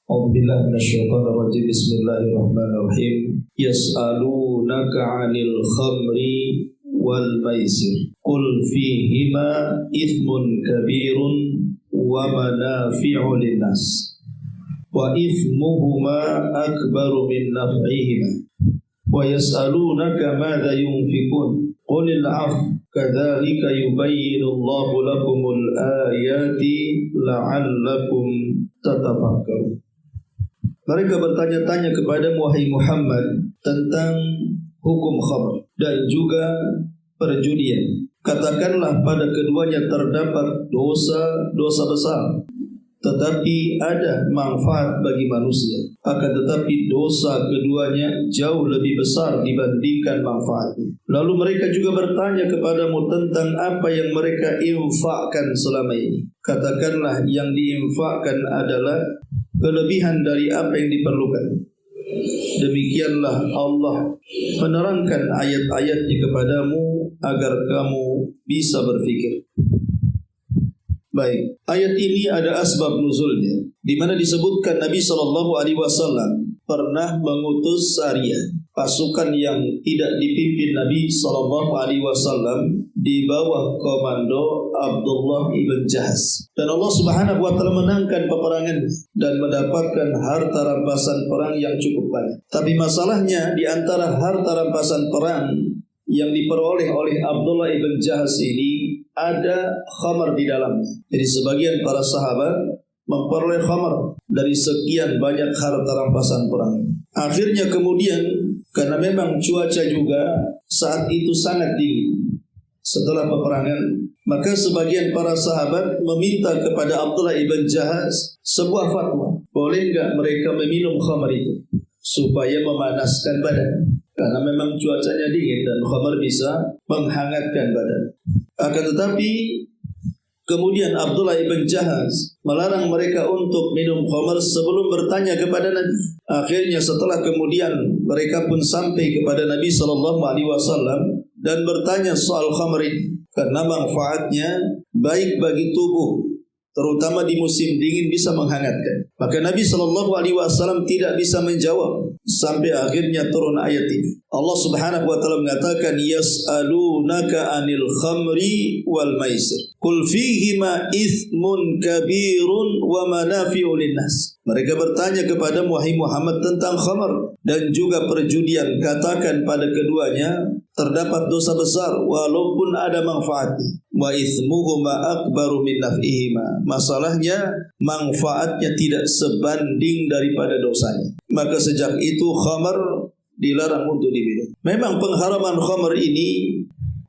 A'udzubillahi minasyaitonir rajim. Bismillahirrahmanirrahim. Yas'alunaka 'anil khamri wal maisir. Qul fihima ithmun kabirun wa manafi'u linnas. Wa ithmuhuma akbaru min naf'ihima. Wa yas'alunaka madza yunfikun. Qulil 'afwa. Kadzalika yubayyinu Allahu lakumul ayati la'allakum tatafakkarun. Mereka bertanya-tanya kepadamu wahai Muhammad tentang hukum khamr dan juga perjudian. Katakanlah pada keduanya terdapat dosa besar, tetapi ada manfaat bagi manusia. Akan tetapi dosa keduanya jauh lebih besar dibandingkan manfaatnya. Lalu mereka juga bertanya kepadamu tentang apa yang mereka infakkan selama ini. Katakanlah yang diinfakkan adalah kelebihan dari apa yang diperlukan. Demikianlah Allah menerangkan ayat-ayatnya kepadamu agar kamu bisa berfikir. Baik, ayat ini ada asbab nuzulnya, di mana disebutkan Nabi SAW pernah mengutus Sariyah, pasukan yang tidak dipimpin Nabi SAW di bawah komando Abdullah ibn Jahaz. Dan Allah Subhanahu wa taala menangkan peperangan dan mendapatkan harta rampasan perang yang cukup banyak. Tapi masalahnya di antara harta rampasan perang yang diperoleh oleh Abdullah ibn Jahaz ini ada khamar di dalamnya. Jadi sebagian para sahabat memperoleh khamar dari sekian banyak harta rampasan perang. Akhirnya kemudian karena memang cuaca juga saat itu sangat dingin setelah peperangan, maka sebagian para sahabat meminta kepada Abdullah ibn Jahaz sebuah fatwa. Boleh enggak mereka meminum khamar itu supaya memanaskan badan? Karena memang cuacanya dingin dan khamar bisa menghangatkan badan. Akan tetapi kemudian Abdullah ibn Jahaz melarang mereka untuk minum khamar sebelum bertanya kepada Nabi. Akhirnya setelah kemudian mereka pun sampai kepada Nabi SAW dan bertanya soal khamar ini, karena manfaatnya baik bagi tubuh, terutama di musim dingin bisa menghangatkan. Maka Nabi SAW tidak bisa menjawab sampai akhirnya turun ayat ini. Allah Subhanahu wa taala mengatakan yas'alunaka 'anil khamri wal maisir. Qul fihima ithmun kabirun wa manafi'u linnas. Mereka bertanya kepada wahai Muhammad tentang khamar dan juga perjudian. Katakan pada keduanya terdapat dosa besar walaupun ada manfaatnya. Wa ithmuhuma akbaru min naf'ihima. Masalahnya manfaatnya tidak sebanding daripada dosanya. Maka sejak itu khamar dilarang untuk diminum. Memang pengharaman khamar ini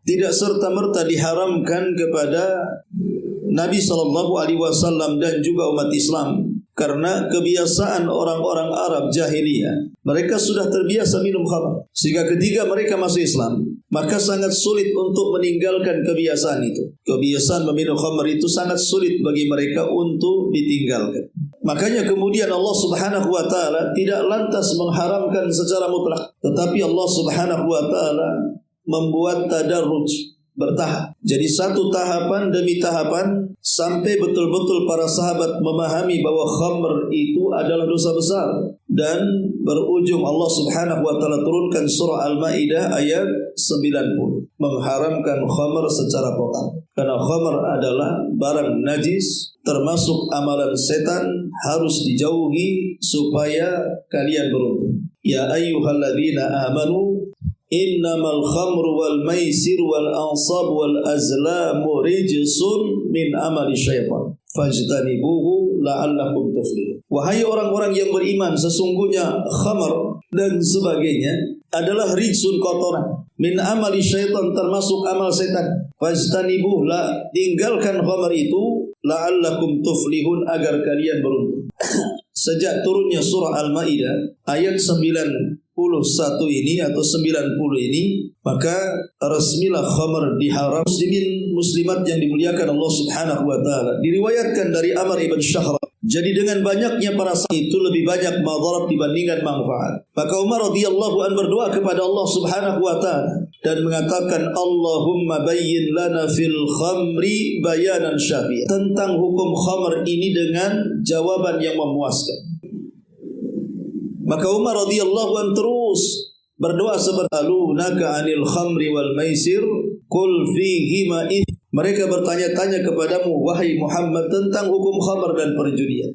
tidak serta-merta diharamkan kepada Nabi SAW dan juga umat Islam, karena kebiasaan orang-orang Arab jahiliyah, mereka sudah terbiasa minum khamar, sehingga ketika mereka masuk Islam, maka sangat sulit untuk meninggalkan kebiasaan itu. Kebiasaan meminum khamar itu sangat sulit bagi mereka untuk ditinggalkan. Makanya kemudian Allah Subhanahu wa taala tidak lantas mengharamkan secara mutlak, tetapi Allah Subhanahu wa taala membuat tadarruj, bertahap. Jadi satu tahapan demi tahapan sampai betul-betul para sahabat memahami bahwa khamr itu adalah dosa besar, dan berujung Allah Subhanahu wa taala turunkan surah Al-Maidah ayat 90 mengharamkan khamr secara total. Karena khamr adalah barang najis, termasuk amalan setan, harus dijauhi supaya kalian beruntung. Ya ayyuhalladzina amanu innamal khamru wal maisir wal ansab wal azlamu rijsun min amali syaitan fajtanibuhu la'allakum tuflihun. Wahai orang-orang yang beriman, sesungguhnya khamar dan sebagainya adalah rijsun, kotoran, min amali syaitan, termasuk amal setan. Fajtanibuhu, tinggalkan khamar itu, la'allakum tuflihun, agar kalian beruntung. Sejak turunnya surah Al-Maidah ayat 91 ini atau 90 ini, maka resmilah khamar diharam. Muslimin muslimat yang dimuliakan Allah Subhanahu wa taala, diriwayatkan dari Amr ibn Shahrah Jadi dengan banyaknya para sahabat itu lebih banyak madarat dibandingkan manfaat. Maka Umar radhiyallahu an berdoa kepada Allah Subhanahu wa taala dan mengatakan, Allahumma bayyin lana fil khamri bayanan syafi'an. Tentang hukum khamr ini dengan jawaban yang memuaskan. Maka Umar radhiyallahu an terus berdoa seperti alunaka 'anil khamri wal maisir qul fihi ma. Mereka bertanya-tanya kepadamu, wahai Muhammad, tentang hukum khamar dan perjudian.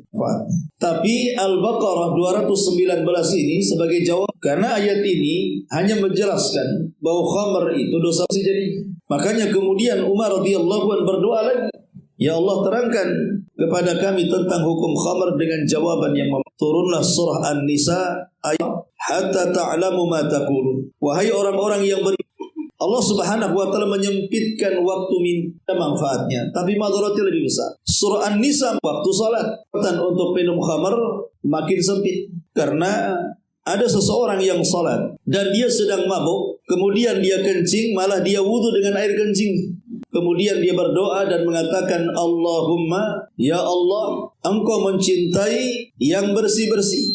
Tapi Al-Baqarah 219 ini sebagai jawab, karena ayat ini hanya menjelaskan bahwa khamar itu dosa sejadinya. Makanya kemudian Umar radhiyallahu anhu berdoa lagi, ya Allah, terangkan kepada kami tentang hukum khamar dengan jawaban yang turunlah surah An-Nisa ayat hatta ta'lamu ma taqulun. Wahai orang-orang yang Allah Subhanahu wa taala menyempitkan waktu minta manfaatnya, tapi madaratnya lebih besar. Surah An-Nisa waktu salat dan untuk minum khamar makin sempit karena ada seseorang yang salat dan dia sedang mabuk, kemudian dia kencing, malah dia wudu dengan air kencing. Kemudian dia berdoa dan mengatakan, Allahumma, ya Allah, Engkau mencintai yang bersih-bersih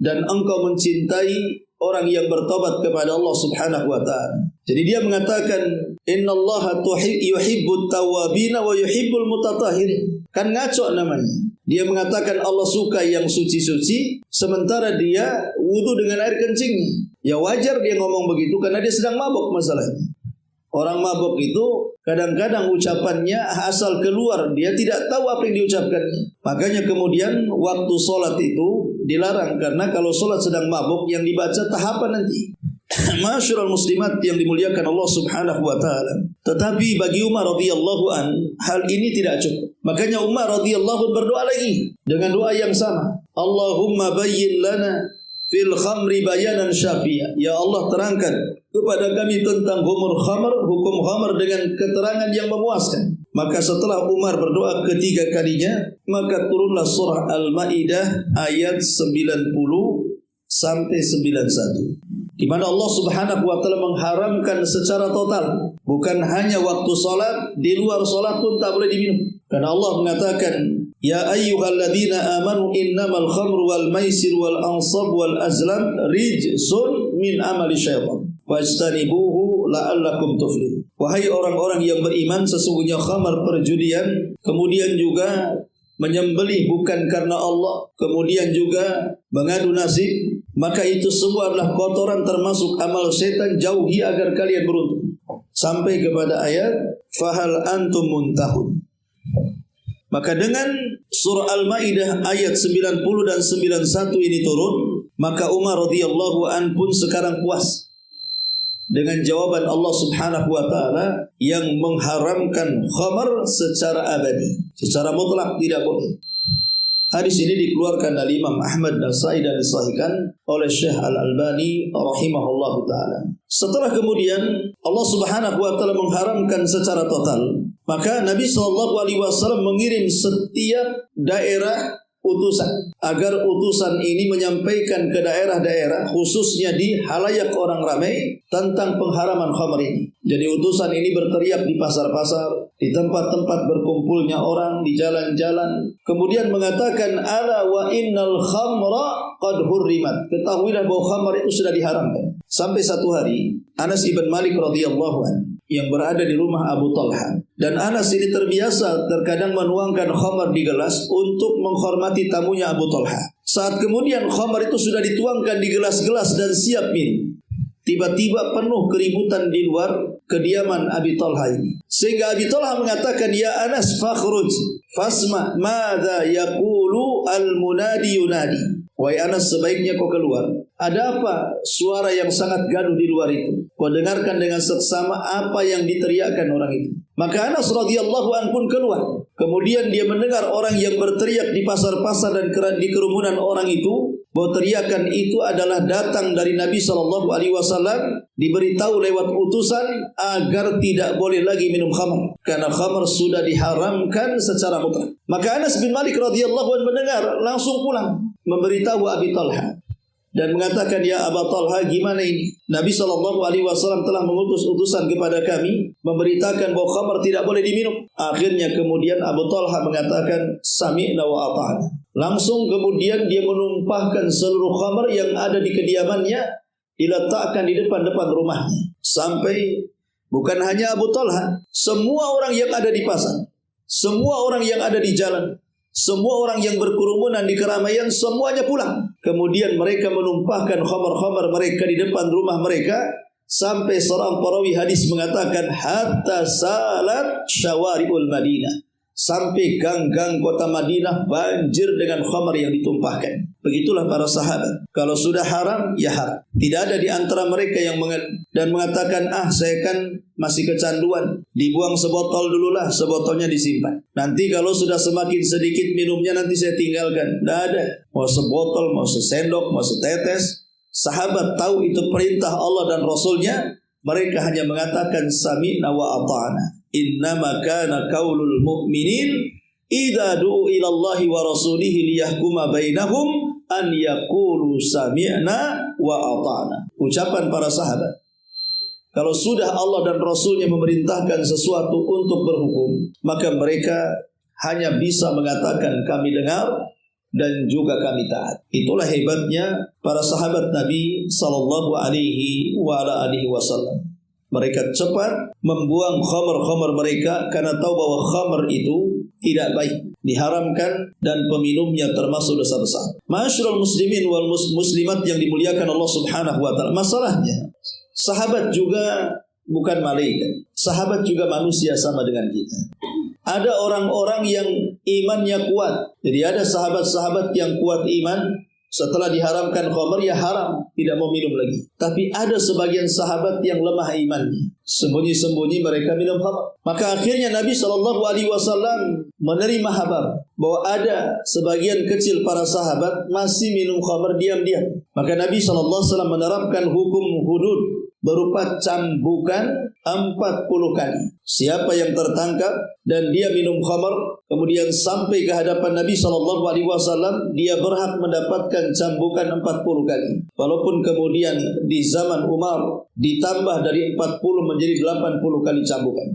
dan Engkau mencintai orang yang bertobat kepada Allah Subhanahu wa taala. Jadi dia mengatakan, innallaha yuhibbut tawwabina wa yuhibbul mutatahhirin. Kan ngaco namanya. Dia mengatakan Allah suka yang suci-suci, sementara dia wudu dengan air kencingnya. Ya wajar dia ngomong begitu karena dia sedang mabuk masalahnya. Orang mabuk itu kadang-kadang ucapannya asal keluar, dia tidak tahu apa yang diucapkannya. Makanya kemudian waktu sholat itu dilarang, karena kalau sholat sedang mabuk yang dibaca tahapan nanti. Masyarul muslimat yang dimuliakan Allah Subhanahu wa taala. Tetapi bagi Umar radhiyallahu an, hal ini tidak cukup. Makanya Umar radhiyallahu berdoa lagi dengan doa yang sama. Allahumma bayyin lana fil khamri bayanan syafi'a. Ya Allah, terangkan kepada kami tentang hukum khamr dengan keterangan yang memuaskan. Maka setelah Umar berdoa ketiga kalinya, maka turunlah surah Al-Maidah ayat 90 sampai 91. Di mana Allah Subhanahu wa taala mengharamkan secara total, bukan hanya waktu salat, di luar salat pun tak boleh diminum. Karena Allah mengatakan, ya ayyuhalladzina amanu innamal khamru wal maisir wal ansab wal azlam rijsun min amali syaitan fajtanibuhu la'allakum tuflihun. Wahai orang-orang yang beriman, sesungguhnya khamar perjudian, kemudian juga menyembelih bukan karena Allah, kemudian juga mengadu nasib, maka itu semua adalah kotoran termasuk amal setan, jauhi agar kalian beruntung. Sampai kepada ayat fahal antum muntahun. Maka dengan surah Al-Maidah ayat 90 dan 91 ini turun, maka Umar radhiyallahu an pun sekarang puas dengan jawaban Allah Subhanahu wa taala yang mengharamkan khamar secara abadi, secara mutlak tidak boleh. Hadis ini dikeluarkan oleh Imam Ahmad dan Sa'id dan disahihkan oleh Syekh Al-Albani rahimahullahu taala. Setelah kemudian Allah Subhanahu wa taala mengharamkan secara total, maka Nabi SAW mengirim setiap daerah utusan agar utusan ini menyampaikan ke daerah-daerah, khususnya di halayak orang ramai, tentang pengharaman khamr ini. Jadi utusan ini berteriak di pasar-pasar, di tempat-tempat berkumpulnya orang, di jalan-jalan, kemudian mengatakan ala wa innal khamra qad hurrimat. Ketahuilah bahwa khamr itu sudah diharamkan. Sampai satu hari Anas ibn Malik radhiyallahu anhu yang berada di rumah Abu Talha, dan Anas ini terbiasa terkadang menuangkan khamar di gelas untuk menghormati tamunya Abu Talha. Saat kemudian khamar itu sudah dituangkan di gelas-gelas dan siap minum, tiba-tiba penuh keributan di luar kediaman Abi Talha ini, sehingga Abi Talha mengatakan, ya Anas fakhruj fasma madza yaqulu al-munadi yunadi. Wahai Anas, sebaiknya kau keluar. Ada apa suara yang sangat gaduh di luar itu? Kau dengarkan dengan seksama apa yang diteriakkan orang itu. Maka Anas radhiyallahu anhu pun keluar. Kemudian dia mendengar orang yang berteriak di pasar-pasar dan di kerumunan orang itu, bahwa teriakan itu adalah datang dari Nabi SAW, diberitahu lewat utusan agar tidak boleh lagi minum khamr, karena khamr sudah diharamkan secara mutlak. Maka Anas bin Malik radhiyallahu anhu mendengar, langsung pulang memberitahu Abi Talha. dan mengatakan, ya Aba Talha, gimana ini? Nabi SAW telah mengutus utusan kepada kami memberitakan bahwa khamar tidak boleh diminum. Akhirnya kemudian Abu Talha mengatakan, sami'na wa ata'na. Langsung kemudian dia menumpahkan seluruh khamar yang ada di kediamannya, diletakkan di depan-depan rumahnya. Sampai bukan hanya Abu Talha, semua orang yang ada di pasar, semua orang yang ada di jalan, semua orang yang berkerumunan di keramaian, semuanya pulang. Kemudian mereka menumpahkan khamar-khamar mereka di depan rumah mereka, sampai seorang perawi hadis mengatakan, hatta salat syawari'ul Madinah, sampai gang-gang kota Madinah banjir dengan khamar yang ditumpahkan. Begitulah para sahabat. Kalau sudah haram, ya haram. Tidak ada di antara mereka yang mengatakan, saya kan masih kecanduan, dibuang sebotol dululah, sebotolnya disimpan. Nanti kalau sudah semakin sedikit minumnya, nanti saya tinggalkan. Tidak ada. Mau sebotol, mau sesendok, mau setetes. Sahabat tahu itu perintah Allah dan Rasulnya. Mereka hanya mengatakan, sami'na wa ata'na. Innama kana qaulul mu'minin idza du'u ila Allahi wa rasulihi liyahkuma bainahum an yaqulu sami'na wa ata'na. Ucapan para sahabat, kalau sudah Allah dan Rasulnya memerintahkan sesuatu untuk berhukum, maka mereka hanya bisa mengatakan kami dengar dan juga kami taat. Itulah hebatnya para sahabat Nabi sallallahu alaihi wasallam. Mereka cepat membuang khamar-khamar mereka karena tahu bahwa khamar itu tidak baik, diharamkan, dan peminumnya termasuk dosa besar. Ma'asyiral muslimin wal muslimat yang dimuliakan Allah Subhanahu wa taala. Masalahnya, sahabat juga bukan malaikat. Sahabat juga manusia sama dengan kita. Ada orang-orang yang imannya kuat. Jadi ada sahabat-sahabat yang kuat iman, setelah diharamkan khamar, ya haram, tidak mau minum lagi. Tapi ada sebagian sahabat yang lemah imannya, sembunyi-sembunyi mereka minum khamar. Maka akhirnya Nabi SAW menerima kabar bahwa ada sebagian kecil para sahabat masih minum khamar diam-diam. Maka Nabi SAW menerapkan hukum hudud berupa cambukan 40 kali. Siapa yang tertangkap dan dia minum khamar kemudian sampai ke hadapan Nabi SAW, dia berhak mendapatkan cambukan 40 kali. Walaupun kemudian di zaman Umar ditambah dari 40 menjadi 80 kali cambukan.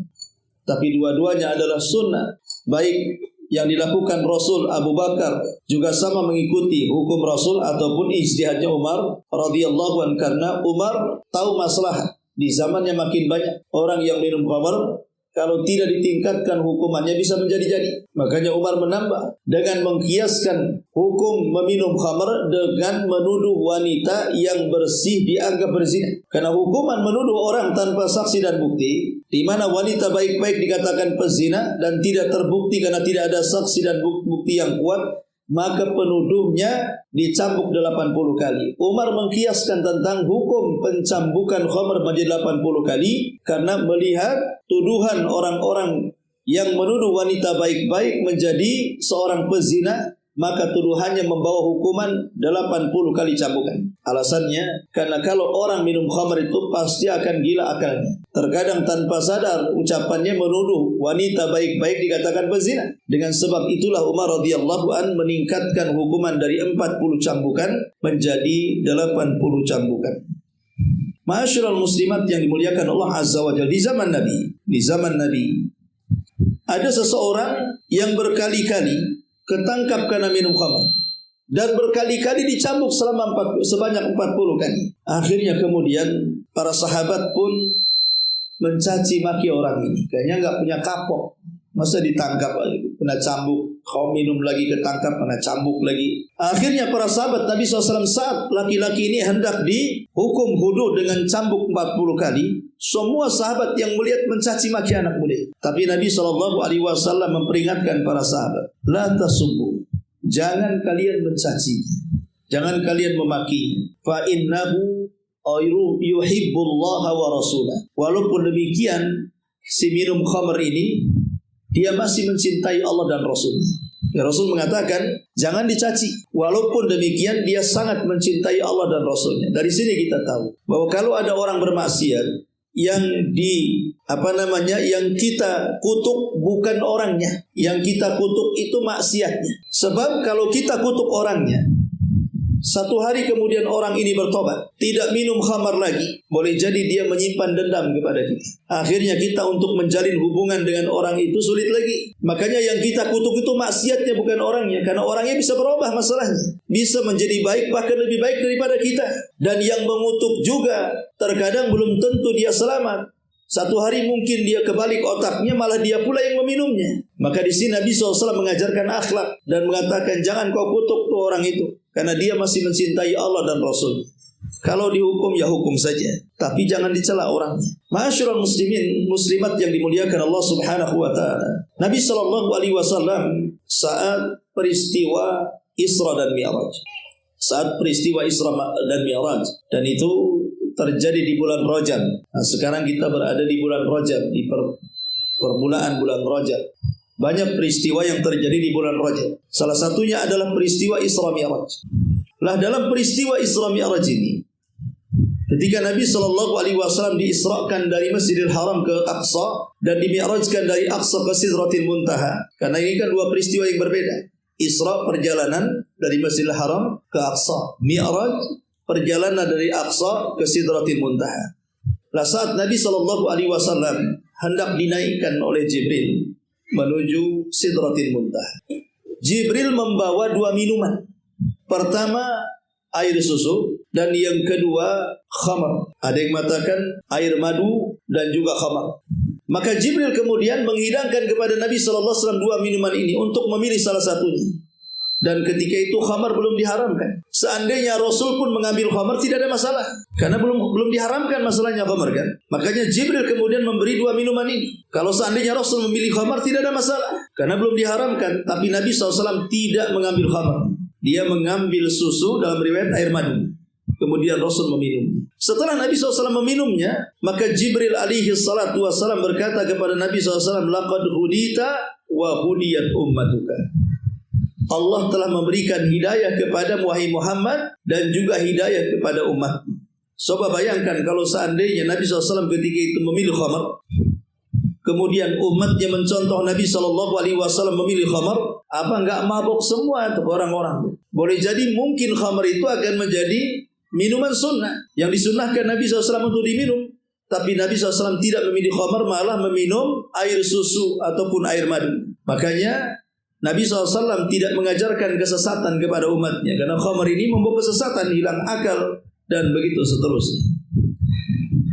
Tapi dua-duanya adalah sunnah. Baik yang dilakukan Rasul, Abu Bakar juga sama mengikuti hukum Rasul ataupun ijtihadnya Umar radhiyallahu anhu, karena Umar tahu maslahat. Di zamannya makin banyak orang yang minum khamar, kalau tidak ditingkatkan hukumannya bisa menjadi-jadi. Makanya Umar menambah dengan mengkiaskan hukum meminum khamar dengan menuduh wanita yang bersih dianggap berzina. Karena hukuman menuduh orang tanpa saksi dan bukti, di mana wanita baik-baik dikatakan pezina dan tidak terbukti karena tidak ada saksi dan bukti yang kuat, maka penuduhnya dicambuk 80 kali. Umar mengkiaskan tentang hukum pencambukan khamar menjadi 80 kali karena melihat tuduhan orang-orang yang menuduh wanita baik-baik menjadi seorang pezina, maka tuduhannya membawa hukuman 80 kali cambukan. Alasannya, karena kalau orang minum khamar itu pasti akan gila akalnya. Terkadang tanpa sadar ucapannya menuduh wanita baik-baik dikatakan pezina. Dengan sebab itulah Umar radhiyallahu an meningkatkan hukuman dari 40 cambukan menjadi 80 cambukan. Ma'asyiral muslimat yang dimuliakan Allah Azza wa Jalla, di zaman Nabi ada seseorang yang berkali-kali ketangkap karena minum khamar dan berkali-kali dicambuk sebanyak 40 kali. Akhirnya kemudian para sahabat pun mencaci maki orang ini. Kayaknya nggak punya kapok. Masa ditangkap kena cambuk, kau minum lagi ketangkap kena cambuk lagi. Akhirnya para sahabat Nabi SAW saat laki-laki ini hendak dihukum hudud dengan cambuk 40 kali, semua sahabat yang melihat mencaci maki anak muda. Tapi Nabi SAW memperingatkan para sahabat, la tasubbu, jangan kalian mencaci, jangan kalian memaki. Fa innahu yuhibbullaha wa rasulah. Walaupun demikian, si minum khamar ini dia masih mencintai Allah dan Rasulnya. Ya, Rasul mengatakan jangan dicaci. Walaupun demikian dia sangat mencintai Allah dan Rasulnya. Dari sini kita tahu bahwa kalau ada orang bermaksiat yang yang kita kutuk bukan orangnya, yang kita kutuk itu maksiatnya. Sebab kalau kita kutuk orangnya, Satu hari kemudian orang ini bertobat, tidak minum khamar lagi. Boleh jadi dia menyimpan dendam kepada kita. Akhirnya kita untuk menjalin hubungan dengan orang itu sulit lagi. Makanya yang kita kutuk itu maksiatnya, bukan orangnya. Karena orangnya bisa berubah masalahnya, bisa menjadi baik, bahkan lebih baik daripada kita. Dan yang mengutuk juga terkadang belum tentu dia selamat. Satu hari mungkin dia kebalik otaknya, malah dia pula yang meminumnya. Maka di sini Nabi SAW mengajarkan akhlak dan mengatakan jangan kau kutuk tuh orang itu, karena dia masih mencintai Allah dan Rasul. Kalau dihukum ya hukum saja, tapi jangan dicela orangnya. Ma'asyiral muslimin muslimat yang dimuliakan Allah Subhanahu wa taala. Nabi SAW saat peristiwa Isra dan Mi'raj. Saat peristiwa Isra dan Mi'raj, dan itu terjadi di bulan Rajab. Nah, sekarang kita berada di bulan Rajab, di permulaan bulan Rajab. Banyak peristiwa yang terjadi di bulan Rajab. Salah satunya adalah peristiwa Isra Mi'raj. Lah dalam peristiwa Isra Mi'raj ini, ketika Nabi SAW diisrakan dari Masjidil Haram ke Aqsa dan dimi'rajkan dari Aqsa ke Sidratil Muntaha. Karena ini kan dua peristiwa yang berbeda. Isra perjalanan dari Masjidil Haram ke Aqsa. Mi'raj perjalanan dari Aqsa ke Sidratil Muntaha. Lah saat Nabi SAW hendak dinaikkan oleh Jibril menuju Sidratil Muntaha, Jibril membawa dua minuman. Pertama air susu dan yang kedua khamar. Ada yang mengatakan air madu dan juga khamar. Maka Jibril kemudian menghidangkan kepada Nabi SAW dua minuman ini untuk memilih salah satunya. Dan ketika itu khamar belum diharamkan. Seandainya Rasul pun mengambil khamar tidak ada masalah, karena belum diharamkan masalahnya khamar kan. Makanya Jibril kemudian memberi dua minuman ini. Kalau seandainya Rasul memilih khamar tidak ada masalah, karena belum diharamkan. Tapi Nabi SAW tidak mengambil khamar. Dia mengambil susu, dalam riwayat air madu. Kemudian Rasul meminum. Setelah Nabi SAW meminumnya, maka Jibril alaihi salatu wassalam berkata kepada Nabi SAW, laqad hudita wa hudiyat ummatuka. Allah telah memberikan hidayah kepada wahai Muhammad dan juga hidayah kepada umat. Coba bayangkan kalau seandainya Nabi SAW ketika itu memilih khamar, kemudian umatnya mencontoh Nabi SAW memilih khamar, apa enggak mabuk semua tuh orang-orang? Boleh jadi mungkin khamar itu akan menjadi minuman sunnah yang disunnahkan Nabi SAW untuk diminum. Tapi Nabi SAW tidak memilih khamar, malah meminum air susu ataupun air madu. Makanya Nabi SAW tidak mengajarkan kesesatan kepada umatnya, karena khamar ini membawa kesesatan, hilang akal, dan begitu seterusnya.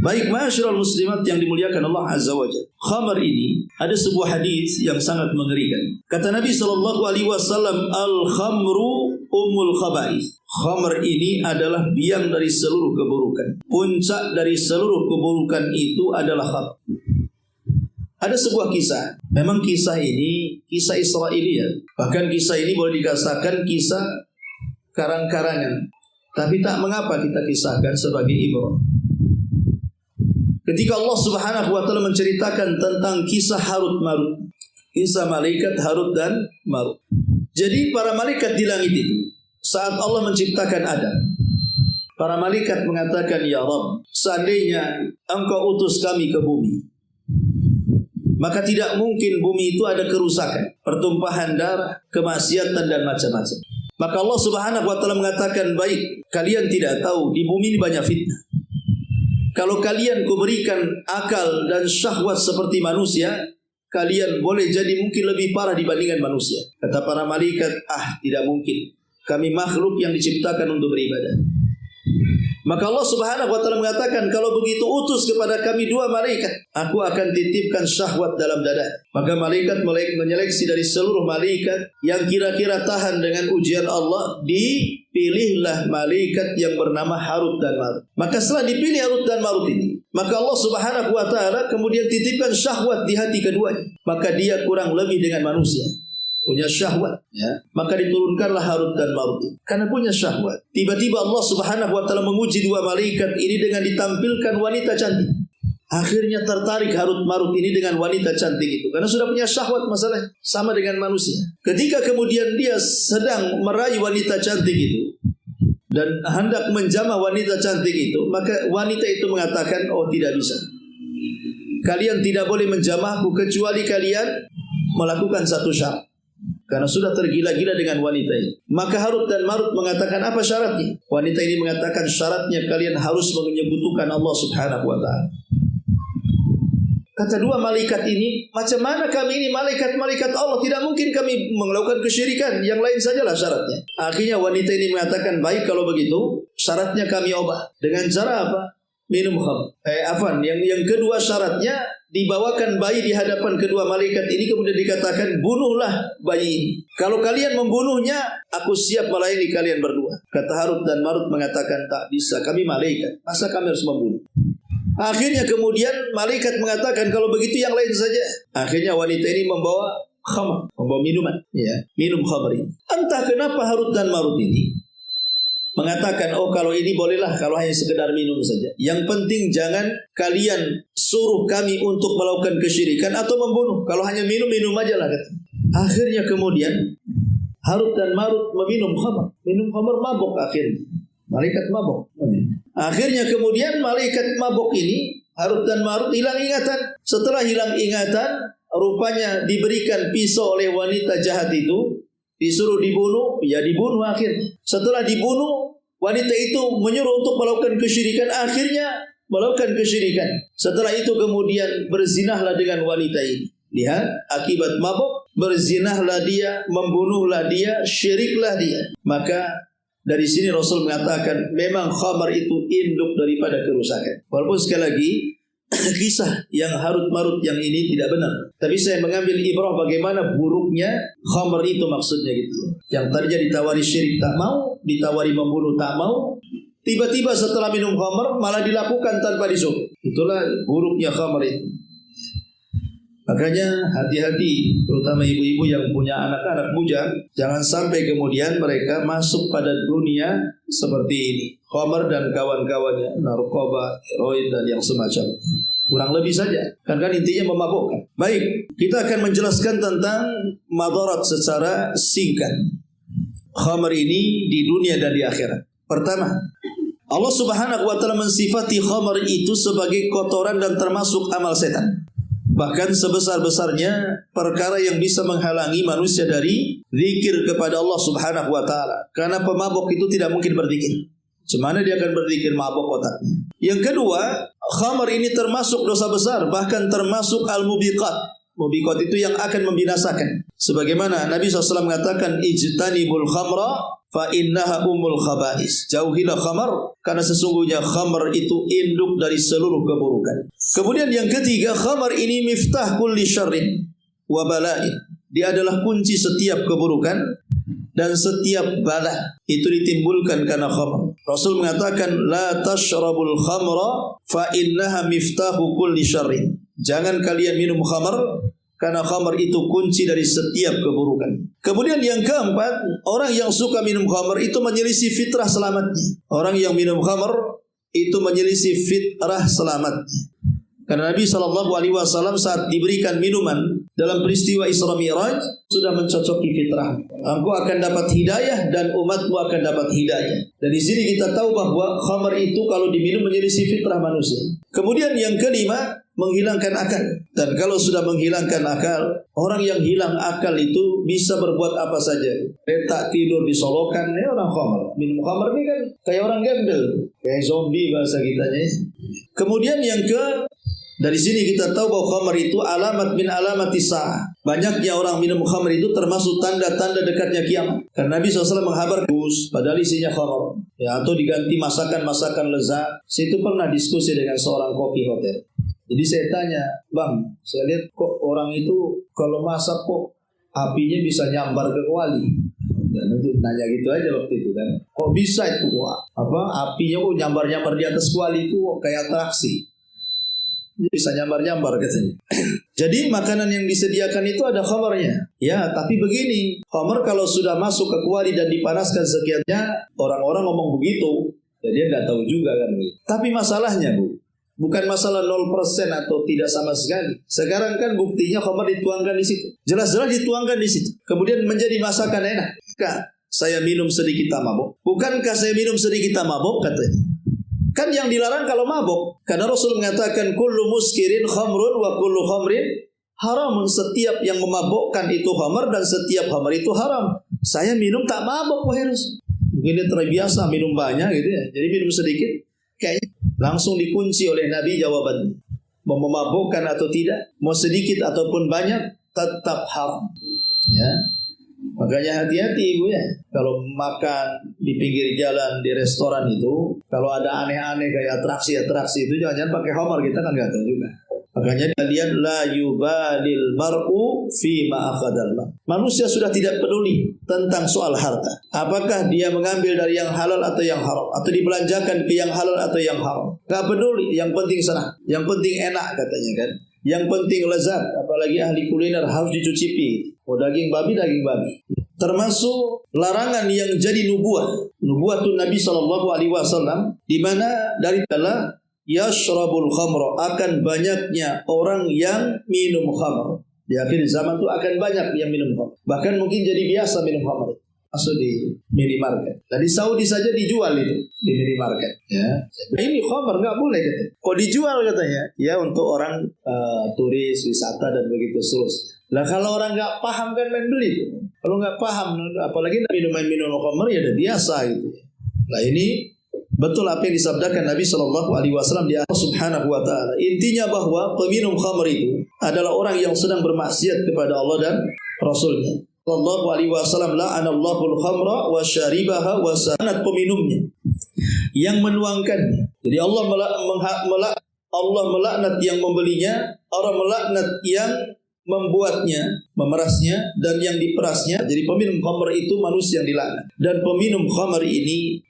Baik, ma'asyiral muslimat yang dimuliakan Allah Azza wa Jalla. Khamar ini ada sebuah hadis yang sangat mengerikan. Kata Nabi SAW, al-khamru ummul khaba'ith. Khamar ini adalah biang dari seluruh keburukan. Puncak dari seluruh keburukan itu adalah khamar. Ada sebuah kisah. Memang kisah ini kisah Israiliyat. Bahkan kisah ini boleh dikatakan kisah karang-karangan. Tapi tak mengapa kita kisahkan sebagai ibrah. Ketika Allah Subhanahu wa taala menceritakan tentang kisah Harut Marut, kisah malaikat Harut dan Marut. Jadi para malaikat di langit itu, saat Allah menciptakan Adam, para malaikat mengatakan, ya Rabb, seandainya Engkau utus kami ke bumi, maka tidak mungkin bumi itu ada kerusakan, pertumpahan darah, kemaksiatan dan macam-macam. Maka Allah Subhanahu wa taala mengatakan, baik, kalian tidak tahu di bumi ini banyak fitnah. Kalau kalian kuberikan akal dan syahwat seperti manusia, kalian boleh jadi mungkin lebih parah dibandingkan manusia. Kata para malaikat, tidak mungkin. Kami makhluk yang diciptakan untuk beribadah. Maka Allah Subhanahu wa taala mengatakan, kalau begitu utus kepada kami dua malaikat, aku akan titipkan syahwat dalam dada. Maka malaikat menyeleksi dari seluruh malaikat yang kira-kira tahan dengan ujian Allah, dipilihlah malaikat yang bernama Harut dan Marut. Maka setelah dipilih Harut dan Marut ini, maka Allah Subhanahu wa taala kemudian titipkan syahwat di hati keduanya. Maka dia kurang lebih dengan manusia, punya syahwat, ya. Maka diturunkanlah Harut dan Marut karena punya syahwat. Tiba-tiba Allah Subhanahu wa taala menguji dua malaikat ini dengan ditampilkan wanita cantik. Akhirnya tertarik Harut Marut ini dengan wanita cantik itu, karena sudah punya syahwat, masalah sama dengan manusia. Ketika kemudian dia sedang meraih wanita cantik itu dan hendak menjamah wanita cantik itu, maka wanita itu mengatakan, oh tidak bisa. Kalian tidak boleh menjamahku kecuali kalian melakukan satu syarat. karena sudah tergila-gila dengan wanita ini. Maka Harut dan Marut mengatakan, apa syaratnya? Wanita ini mengatakan, syaratnya kalian harus menyebutkan Allah Subhanahu wa ta'ala. Kata dua malaikat ini, macam mana kami ini malaikat-malaikat Allah, tidak mungkin kami melakukan kesyirikan, yang lain sajalah syaratnya. Akhirnya wanita ini mengatakan, baik kalau begitu, syaratnya kami ubah. Dengan cara apa? Minum khamr. Yang kedua syaratnya, dibawakan bayi di hadapan kedua malaikat ini, kemudian dikatakan, bunuhlah bayi ini. Kalau kalian membunuhnya, aku siap melayani kalian berdua. Kata Harut dan Marut mengatakan, tak bisa, kami malaikat, masa kami harus membunuh? Akhirnya kemudian malaikat mengatakan, kalau begitu yang lain saja. Akhirnya wanita ini membawa khamr, membawa minuman, ya, minum khamr ini. Entah kenapa Harut dan Marut ini mengatakan, oh kalau ini bolehlah, kalau hanya sekedar minum saja. Yang penting jangan kalian suruh kami untuk melakukan kesyirikan atau membunuh. Kalau hanya minum aja lah. Akhirnya kemudian Harut dan Marut meminum khamr, mabuk akhirnya. Malaikat mabuk. Akhirnya kemudian malaikat mabuk ini, Harut dan Marut hilang ingatan. Setelah hilang ingatan, rupanya diberikan pisau oleh wanita jahat itu, disuruh dibunuh, ya dibunuh akhirnya. Setelah dibunuh, wanita itu menyuruh untuk melakukan kesyirikan, akhirnya melakukan kesyirikan. Setelah itu kemudian berzinahlah dengan wanita ini. Lihat, akibat mabuk, berzinahlah dia, membunuhlah dia, syiriklah dia. Maka dari sini Rasul mengatakan, memang khamar itu induk daripada kerusakan. Walaupun sekali lagi, kisah yang Harut Marut yang ini tidak benar. Tapi saya mengambil ibrah bagaimana buruknya khamr itu, maksudnya gitu ya. Yang tadinya ditawari syirik tak mau, ditawari membunuh tak mau, tiba-tiba setelah minum khamr malah dilakukan tanpa disuruh. Itulah buruknya khamr itu. Makanya hati-hati, terutama ibu-ibu yang punya anak-anak bujang, jangan sampai kemudian mereka masuk pada dunia seperti ini. Khamr dan kawan-kawannya, narkoba, heroin dan yang semacam. Kurang lebih saja, kan intinya memabukkan. Baik, kita akan menjelaskan tentang madarat secara singkat. Khamr ini di dunia dan di akhirat. Pertama, Allah Subhanahu wa ta'ala mensifati khamr itu sebagai kotoran dan termasuk amal setan. Bahkan sebesar-besarnya perkara yang bisa menghalangi manusia dari zikir kepada Allah Subhanahu wa ta'ala. Karena pemabuk itu tidak mungkin berzikir. Semana dia akan berzikir, mabuk otaknya. Yang kedua, khamr ini termasuk dosa besar, bahkan termasuk al-mubiqat. Mubiqat itu yang akan membinasakan. Sebagaimana Nabi SAW mengatakan, ijtanibul khamra fa innaha umul khaba'is. Jauhilah khamar, karena sesungguhnya khamar itu induk dari seluruh keburukan. Kemudian yang ketiga, khamar ini miftah kulli syarrin wa bala'in. Dia adalah kunci setiap keburukan dan setiap bala. Itu ditimbulkan karena khamar. Rasul mengatakan, la tashrabul khamra fa innaha miftahu kulli syarrin. Jangan kalian minum khamar, karena khamar itu kunci dari setiap keburukan. Kemudian yang keempat, orang yang suka minum khamar itu menyelisih fitrah selamatnya. Orang yang minum khamar itu menyelisih fitrah selamatnya. Karena Nabi SAW saat diberikan minuman dalam peristiwa Isra Mi'raj sudah mencocoki fitrah. Engkau akan dapat hidayah dan umatmu akan dapat hidayah. Dan di sini kita tahu bahwa khamar itu kalau diminum menyelisih fitrah manusia. Kemudian yang kelima, menghilangkan akal. Dan kalau sudah menghilangkan akal, orang yang hilang akal itu bisa berbuat apa saja. Tak tidur disolokan, ini orang khamar. Minum khamar ini kan kayak orang gembel, kayak zombie bahasa kitanya. Kemudian yang dari sini kita tahu bahwa khamar itu alamat min alamati sa'ah. Banyaknya orang minum khamar itu termasuk tanda-tanda dekatnya kiamat. Karena Nabi SAW menghabar padahal isinya khamar. Ya, atau diganti masakan-masakan lezat. Saya itu pernah diskusi dengan seorang koki hotel. Jadi saya tanya, bang, saya lihat kok orang itu kalau masak kok apinya bisa nyambar ke kuali. Dan itu nanya gitu aja waktu itu kan. Kok bisa itu kok? Apinya kok nyambar-nyambar di atas kuali itu kok kayak atraksi. Bisa nyambar-nyambar katanya. Jadi makanan yang disediakan itu ada khamarnya. Ya, tapi begini, khamar kalau sudah masuk ke kuali dan dipanaskan sekiannya, orang-orang ngomong begitu. Jadi dia nggak tahu juga kan begitu. Tapi masalahnya, Bu, bukan masalah 0% atau tidak sama sekali. Sekarang kan buktinya khamar dituangkan di situ. Jelas-jelas dituangkan di situ. Kemudian menjadi masakan enak. Kak, saya minum sedikit tak mabuk. Bukankah saya minum sedikit tak mabuk katanya? Kan yang dilarang kalau mabuk. Karena Rasul mengatakan kullu muskirin khamrun wa kullu khamrin Haram setiap yang memabukkan itu khamar dan setiap khamar itu haram. Saya minum tak mabuk wahai Rasul. Mungkin dia terbiasa minum banyak gitu ya. Jadi minum sedikit kayaknya langsung dikunci oleh Nabi jawabannya. Mau memabukkan atau tidak, mau sedikit ataupun banyak tetap haram. Ya. Makanya hati-hati ibu ya. Kalau makan di pinggir jalan di restoran itu, kalau ada aneh-aneh kayak atraksi-atraksi itu jangan pakai khamar, kita kan nggak tahu juga. Makanya kalian la yubalil mar'u fi ma akhadal. Manusia sudah tidak peduli tentang soal harta. Apakah dia mengambil dari yang halal atau yang haram, atau dibelanjakan ke yang halal atau yang haram. Enggak peduli, yang penting senang, yang penting enak katanya kan. Yang penting lezat, apalagi ahli kuliner harus dicucipi. Oh daging babi. Termasuk larangan yang jadi nubuatun Nabi SAW, di mana dari dalam yashrabul khamra, akan banyaknya orang yang minum khamr. Di akhir zaman itu akan banyak yang minum khamr. Bahkan mungkin jadi biasa minum khamr. Masuk di minimarket. Nah, di Saudi saja dijual itu di minimarket. Ya, nah, ini khamr nggak boleh katanya. Kok dijual katanya? Ya untuk orang turis, wisata dan begitu seterusnya. Nah kalau orang nggak paham kan main beli. Kalau nggak paham, apalagi minum khamr ya udah biasa gitu. Nah ini betul apa yang disabdakan Nabi SAW di Allah Subhanahu Wa Taala. Intinya bahwa peminum khamr itu adalah orang yang sedang bermaksiat kepada Allah dan Rasulnya. Sallallahu Alaihi Wasallam la'anallahu al-khamra wa syaribaha wa sanat, peminumnya yang menuangkannya. Jadi Allah melaknat yang membelinya, Allah melaknat yang membuatnya, memerasnya dan yang diperasnya. Jadi peminum khamr itu manusia yang dilaknat. Dan peminum khamr ini